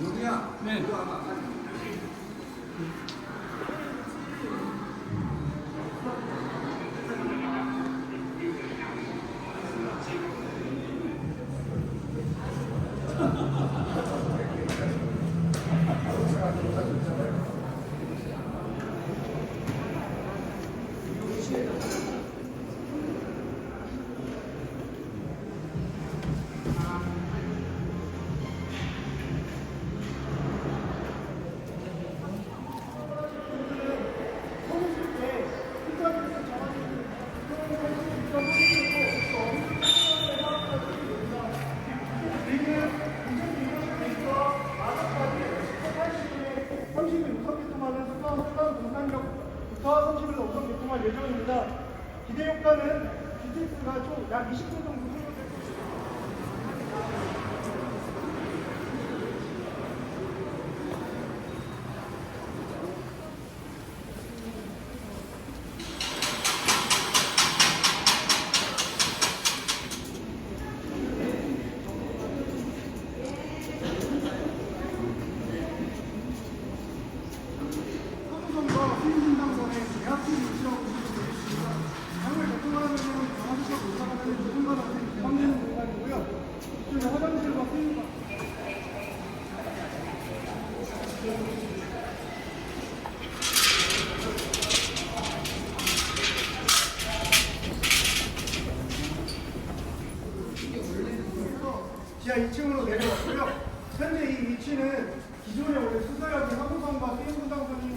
여기야. 네. 할 예정입니다. 기대 효과는 BTS가 총 약 20분 정도 소요될 것입니다. 선수선과 수인분당선의 계약팀 위치라고 보시면 되겠습니다. 강을 개통하면 강화수석 올라가는 누군가가 개방되는 공간이고요. 이쪽에 화장실과 수인방 지하 2층으로 내려왔고요. 현재 이 위치는 기존에 원래 수서역이 화구선과 수인분당선이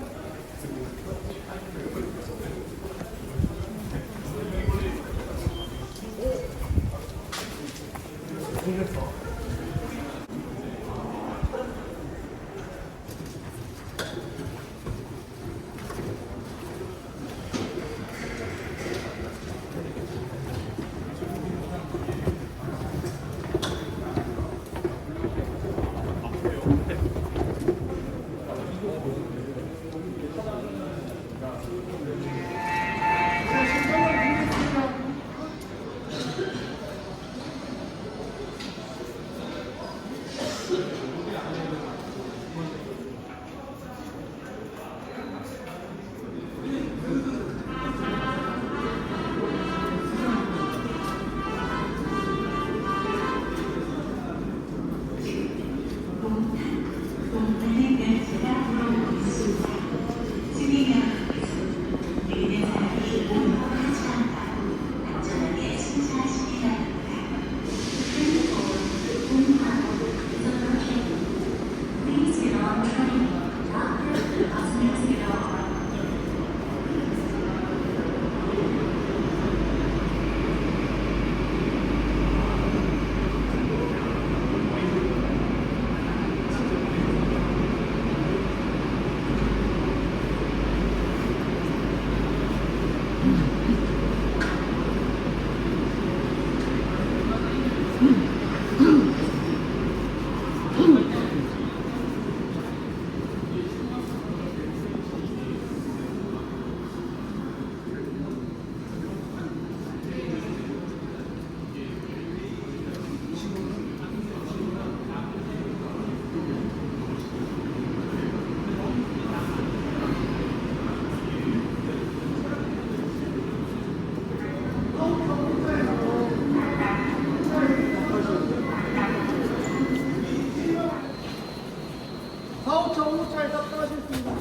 사업차 홍보차에 탑승하셨습니다.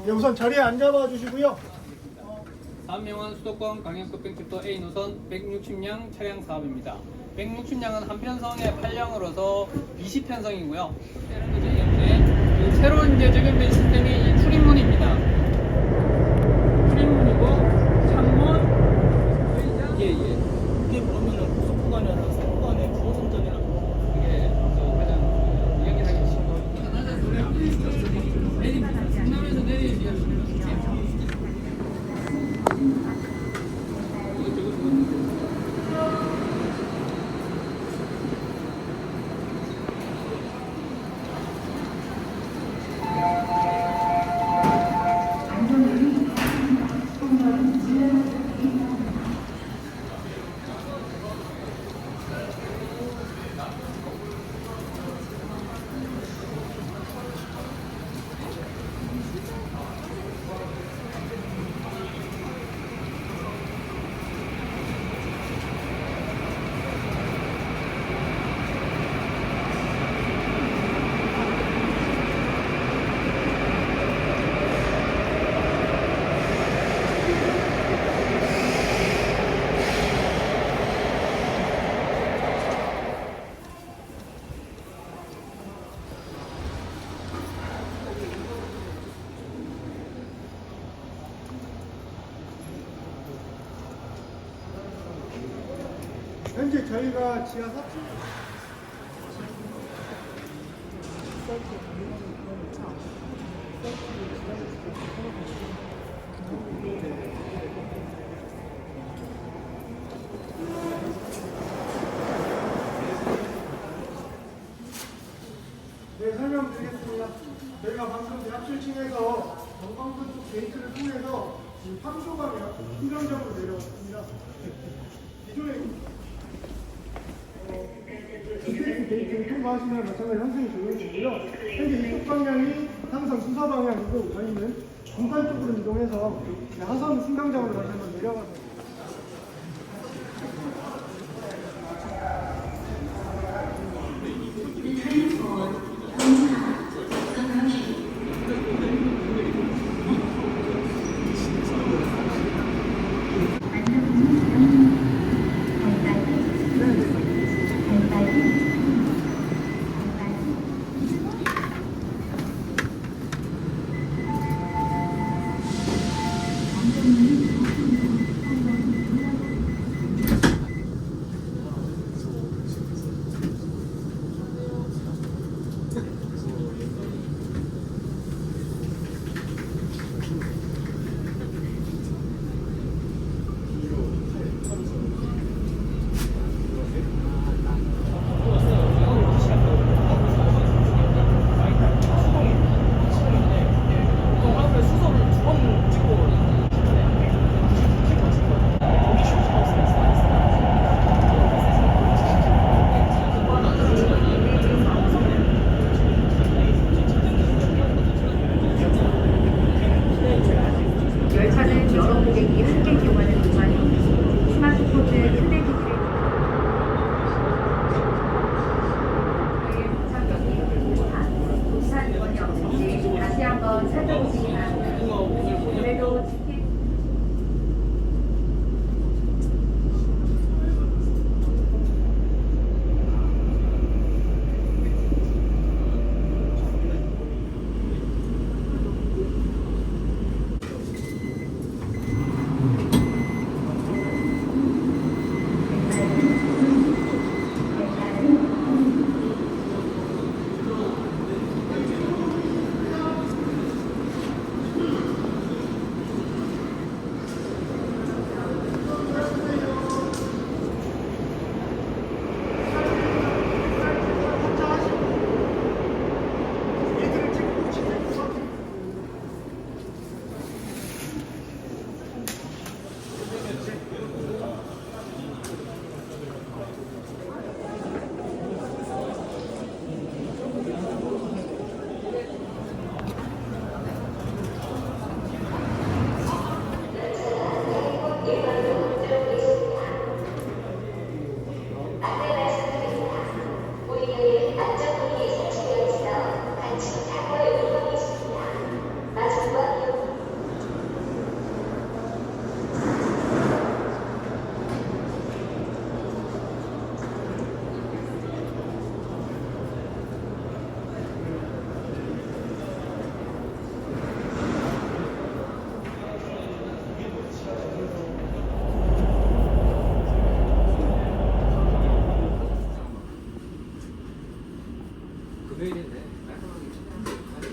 네, 우선 자리에 앉아봐 주시고요. 사업명은 수도권 강역급행철도 A 노선 160량 차량 사업입니다. 160량은 한 편성에 8량으로서 20편성이고요. 새로운 이제 적용된 시스템이 이 출입문입니다. 출입문이고 창문 이게 그러면은 고속구간이 아니라 서구간의 주어선전이라고. 이게 가장 이야기하기 쉬운 내립니다. 성남에서 내리면 현재 저희가 지하 4층 네, 설명드리겠습니다. 저희가 방금 대학실 층에서 전광선 쪽 게이트를 통해서 지금 3조 방향 신정점으로 내려왔습니다. 기존에 스테이트 게이트를 통과하시면 마찬가지 환승이 적용되고요. 현재 이쪽 방향이 항상 수사 방향이고 저희는 중산 쪽으로 이동해서 하선 승강장으로 다시 한번 내려가서 열차는 여러 고객이 함께 이용하는 동안 스마트폰을 휴대기기를 도착 이번이 없는지 다시 한번 살펴보시기 바랍니다. 오늘도 치킨 금요일인데 깔끔하게.